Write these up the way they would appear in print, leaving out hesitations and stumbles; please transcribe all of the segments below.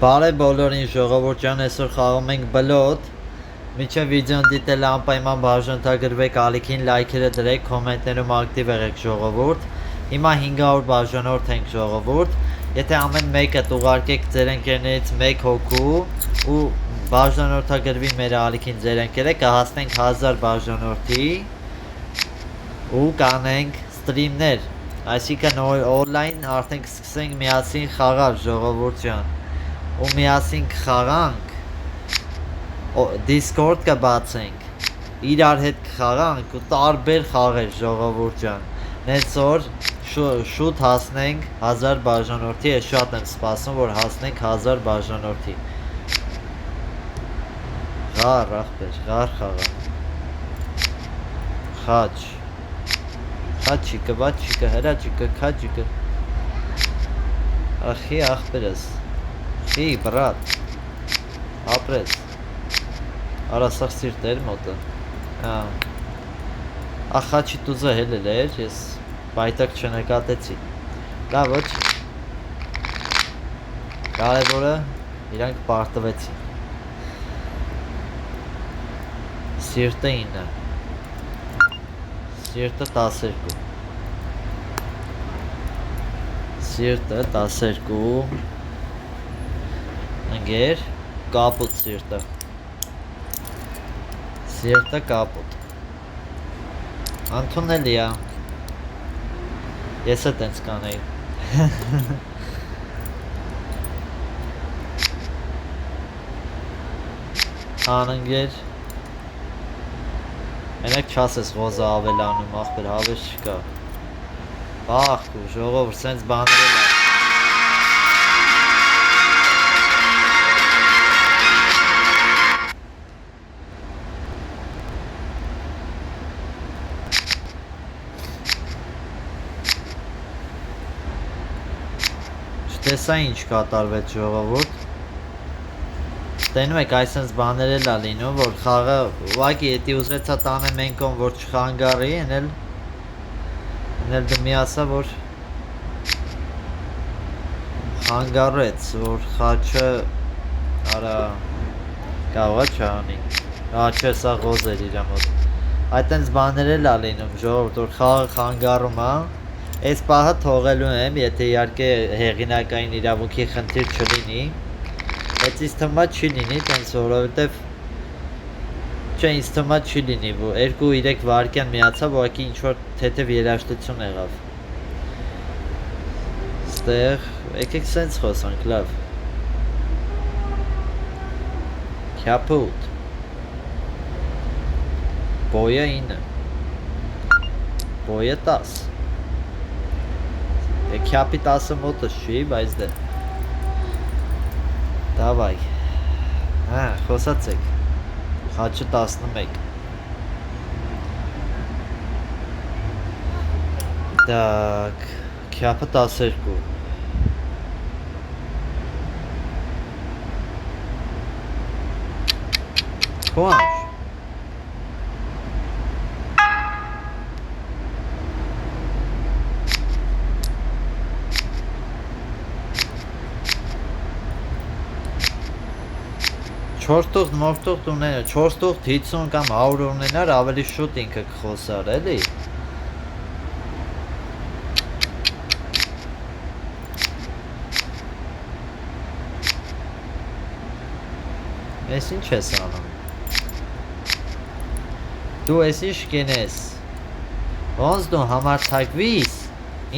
Բարև բոլորին ժողովուրդ ջան, այսօր խաղում ենք բլոտ։ Միջև վիդեոն դիտել անպայման բաժանորդագրվեք, ալիքին լայքերը դրեք, կոմենտներում ակտիվ եղեք ժողովուրդ։ Հիմա 500 բաժանորդ ենք ժողովուրդ։ Եթե ամեն մեկը ուղարկեք ձեր ընկերներից 1 հոգու ու բաժանորդագրվի մեր ալիքին ձեր ընկերը, կհասնենք 1000 բաժանորդի ու կանենք ստրիմներ, այսինքն օնլայն արդեն կսկսենք միասին խաղալ ժողովուրդ ջան։ Ու միասին կխաղանք, Discord կբացենք, իրար հետ կխաղանք ու տարբեր խաղեր ժողովուրդ ջան։ Նեցօր շուտ հասնենք 1000 բաժանորդի, ես շատ եմ սպասում, որ հասնենք 1000 բաժանորդի։ Ղար ախպեր, ղար խաղանք։ Խաչ Խաչիկը, վաչիկը, հրաչիկը, քաչիկը։ Ախի ախպերս Խի բրատ ապրես արա սաղ սիրտ էր մոտը ախաչի տուզը հելել էր, ես բայտակ չնկատեցի, լավ ոչ կարևորը իրանք պարտվեցին, սիրտը 9, սիրտը 12, սիրտը 12, ընգեր, կապուտ սիրտը, սիրտը կապուտ, անթունելի է, ես է տենց կանեի, անընգեր, մենակ չասես ղոզը ավելանում, ախպեր հավես չկա, բաղկու, ժողովուրդ, սենց բաները լավ, Տեսա ինչ կատարվեց ժողովուրդ, տենում եք այսենց բաներ էլ ա լինում, որ խաղը ուղղակի էտի ուզեցա տանեմ ենքոն, որ չխանգարի, էնել դու միասա, որ խանգարեց, որ խաչը արա կաղա չանի, չէ սա ղոզ էր իրա մոտ, այտենց բաներ էլ ա լինում ժողովուրդ, որ խաղը խանգարում ա, Այս պահը թողելու եմ, եթե իհարկե հեղինակային իրավունքի խնդիր չլինի, բայց ինձ թվում չի լինի, տենց որովհետև չէ, ինձ թվում չի լինի, 2-3 վայրկյան միացավ, ուղղակի ինչ-որ թեթև երաժշտություն եղավ։ Ստեղ, եկեք սենց խոսանք, լավ։ Քյապուտ Բոյը 9 Բոյը 10 Քյապի 10-ը մոտս չի, բայց դե Դավայ խոսացեք Խաչը 11 Դակ Քյապը 12 Խոանջ Չորս տուղթ մորտուղթ ունենար, 4 տուղթ 50 կամ 100 ունենար, ավելի շուտ ինքը կխոսար, էլի։ Ես ինչ ես անում։ Դու ես ինչ կենես, ոնց դու համարցակվիս,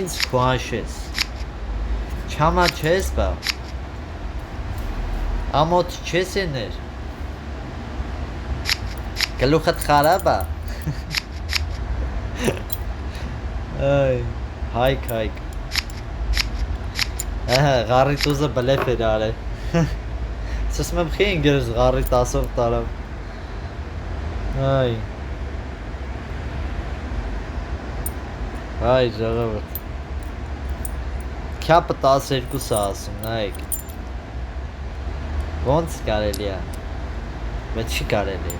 ինձ քուանշես, չամա չես բա, ամոտ չես եներ, գլուխդ խարաբ ա, հայք, գարի տուզը բլեվ էր արե, սսմ եմ խի ինգերս գարի 10-ով տարավ, այ ժողովուրդ, քյապը 12-ը ասում, նայեք, ոնց կարելի է, բայց չի կարելի,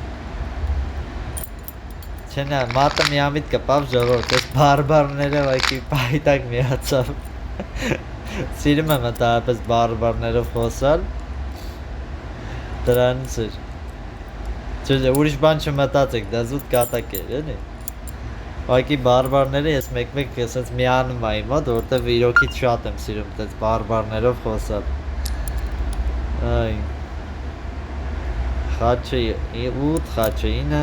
չենա, մատը միամիտ կպավ ժողովուրդ, ես բարբարները վայքի պայտակ միացավ, սիրում եմ ընդհանրապես բարբարներով խոսալ, Դրանից էր։ Չէ, ուրիշ բան չմտածեք, դա զուտ կատակ էր, էլի։ Ուղղակի բարբարները ես մեկ-մեկ ասենց միանում եմ իմ մոտ, որտեվ իրոքից շատ եմ սիրում այդպես բարբարներով խոսալ։ Այ խաչը 8, խաչը 9։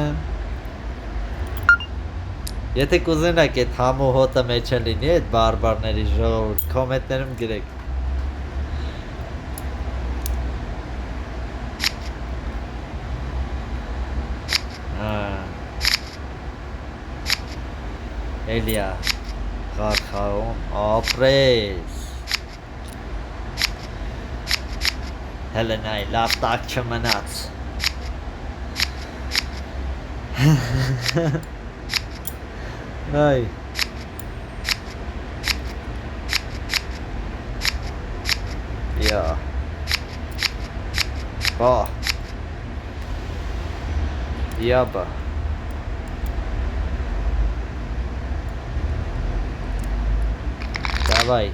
Եթե կուզենաք այդ համու հոտը մեջը լինի այդ բարբարների ժողովուրդ, կոմենտներում գրեք։ Էլիա խաղում ապրես Հելենայ լավ տակ չմնաց Այ Յա Բա Յաբա Давай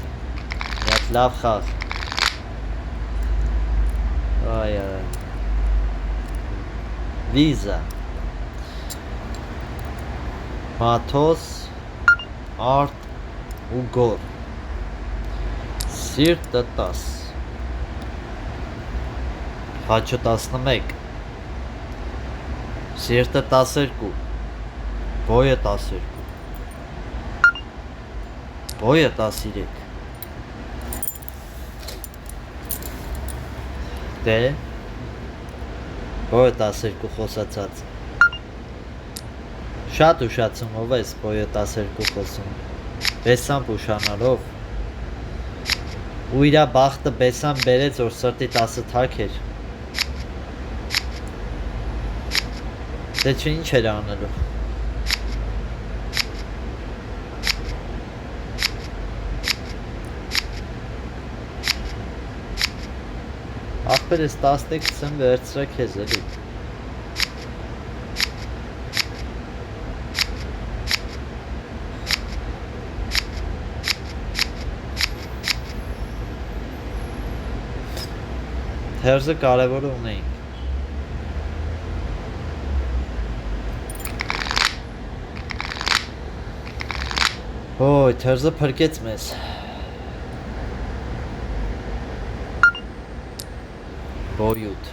Нет լավ խաղ Այ Վիզա Մաթոս Արտ ու գոր Սիրտը 10 Խաչը 11 Սիրտը 12 Բոյը 12 Բոյը 13 Դե Բոյը 12 խոսացած Շատ ուշացումով ես բոյը 12 խոսում Բեսան ուշանալով ու իրա բախտը բեսան բերեց որ սրտի 10 թակ էր Դե չէ ինչ էր անելու Ախպեր ես 11 եմ վերցրա քեզ էլի Թերզը կարևորը ունեինք Ոյ, թերզը փրկեց մեզ Բոյութ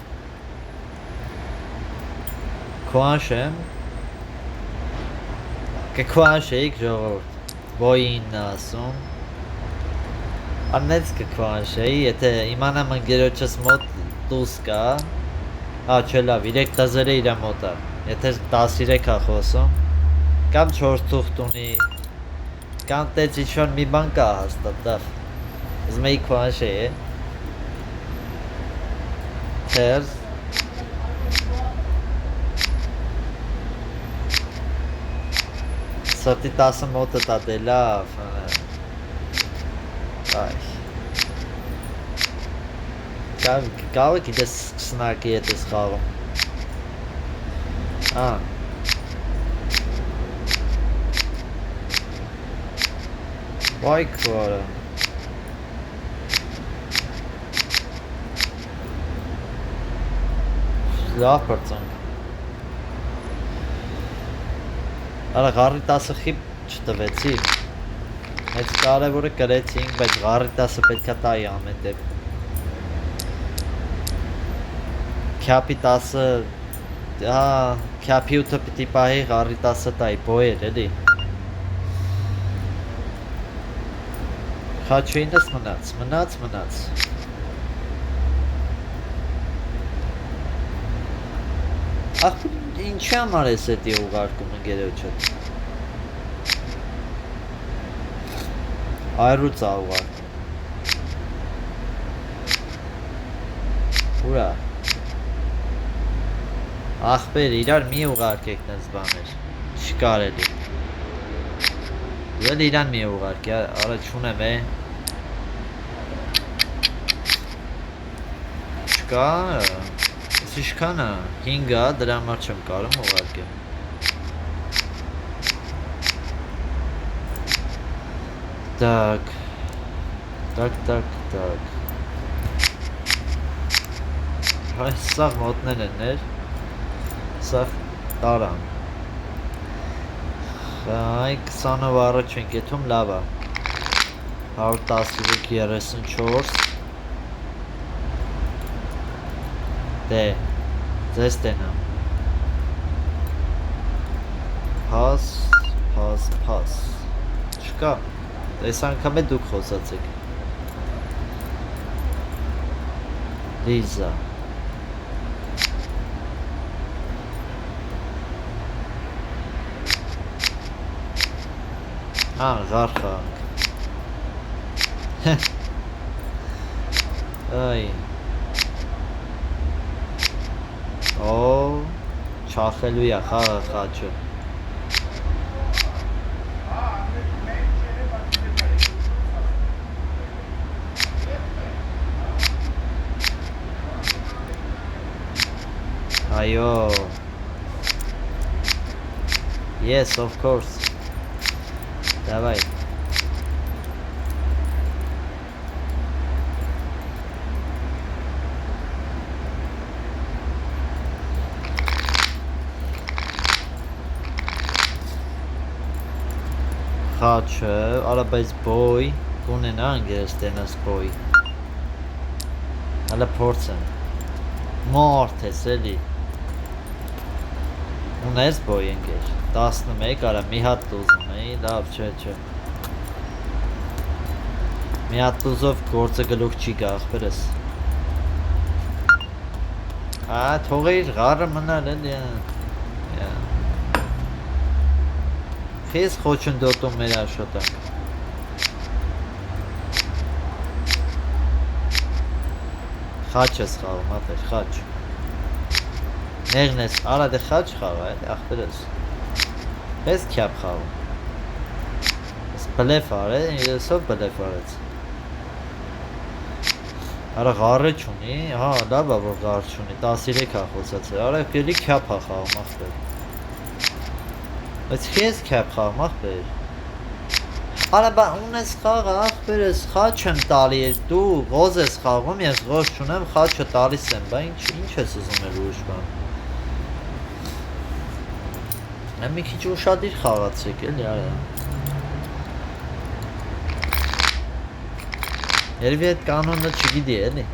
Քուանշ եմ Կքուանշ էիք ժողորդ Բոյին ասում Աննեց կքուանշ էի Եթե իմանամ ընգերոչս մոտ տուս կա Չէ լավ 3 տզերը իրա մոտա Եթե 13 է խոսում Կամ 4 թուղթ ունի Կամ տեց իչոն մի բան կա հաստատավ Ուզում էի քուանշ է Թերզ Սրտի 10 մոտը տա դե լավ Այ Կավը գիտես սկսնակի հետ ես խաղում Վայ քվարը Լավ պրծանք Արա գարի 10 խիպ չտվեցի Մեծ կարևորը կրեցինք, բայց գարի 10 պետքա տայի ամեն դեպ Քյապի 10 Քյապի 8-ը պիտի պահի գարի 10 տայի, բոյեր էլի Խաչույնս մնաց Ախ, ինչի համար ես էտի ուղարկում ընգերոջդ Այրուց ա ուղարկում Ուրա Ախպեր, իրար մի ուղարկեք նենց բաներ Չկարելի Ուել իրան մի ուղարկ, արա չունեմ Չկա Ինչքան է, 5 է, դրա համար չեմ կարում ուղարկեմ Так Սա մոտներ են ներ, սա տարան, այ 20-ով առաջ ենք եթում լավ է, 113-34, դե, ձեզ տենամ, Փաս, չկա, այս անգամ է դուք խոսացեք, Լիզա, Ղարխանք, այ, չախելու է խաղը խաչը, այո, yes, of course, давай, խաչը, արա բայց բոյ, կունենա անգերս տենաս բոյ, հալա փորձեմ, մարդ ես էլի, ունես բոյ ընկեր, 11, արա մի հատ տուզում էի, լավ չէ, մի հատ տուզով գործը գլուխ չի գա աղբերս, թողը իր ғարը մնալ էլի, խես խոչնդոտում մեր աշխատանք, խաչ ես խաղում, ատեր, խաչ, նեղն ես, արա դե խաչ խաղա էլի, աղբերս, ես կյապ խաղում, ես բլեվ արե, իրեսով բլեվ արեց, արա ғարը չունի, լավ է որ ғար չունի, 13 հա խոսած է, արա կելի կյապ հա խաղում աղբեր, բայց խես կյապ խաղում աղբեր, արա բա ունես խաղը աղբեր ես, խաչ եմ տալի էր, դու ղոզ ես խաղում, ես ղոզ չունեմ, խաչը տալիս եմ, բա ինչ ես ուզում էր ուրիշ բան, մի քիչ ուշադիր խաղացեք էլի արա, երևի այդ կանոնը չգիտի էլի,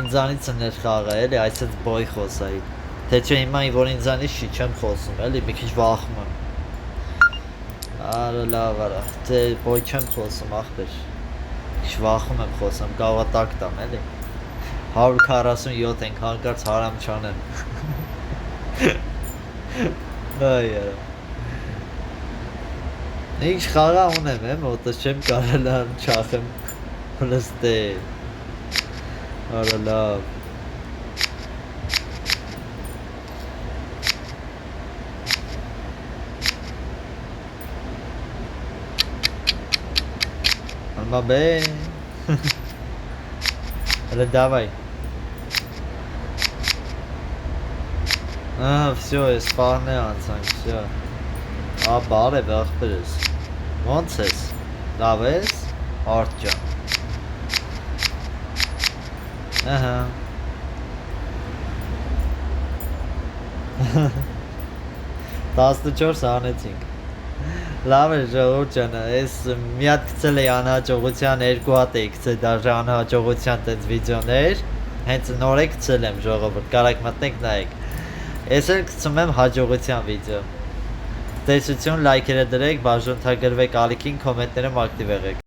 ինձանից ներ խաղը էլի, այսեց բոյ խոսայի, թե չէ հիմա որ ինձանից չի չեմ խոսում էլի, մի քիչ վախում եմ, արա լավ արա, թե բոյ չեմ խոսում աղբեր, քիչ վախում եմ խոսում, գավա տակ տամ էլի, 147 ենք հանկարծ հարամ չանեմ, այ արա, ինչ խաղա ունեմ մոտս չեմ կարել չախեմ, լստե, արա լավ, Бабе. Давай. Все, спарне անցանք, все. Բարև աղբերս։ Ոնց ես։ Լավ ես։ Արդ ջան։ Ահա։ 14 անեցինք։ Լավ է ժողովուրդ ջան, ես մի հատ գցել էի անհաջողության, 2 հատ էի գցել դաժե անհաջողության տենց վիդեոներ, հենց նոր է գցել եմ ժողովուրդ, կարաք մտնեք նայեք։ Ես էլ գցում եմ հաջողության վիդեո։ Տեսություն, լայքերը դրեք, բաժանորդագրվեք ալիքին, կոմենտներում ակտիվ եղեք։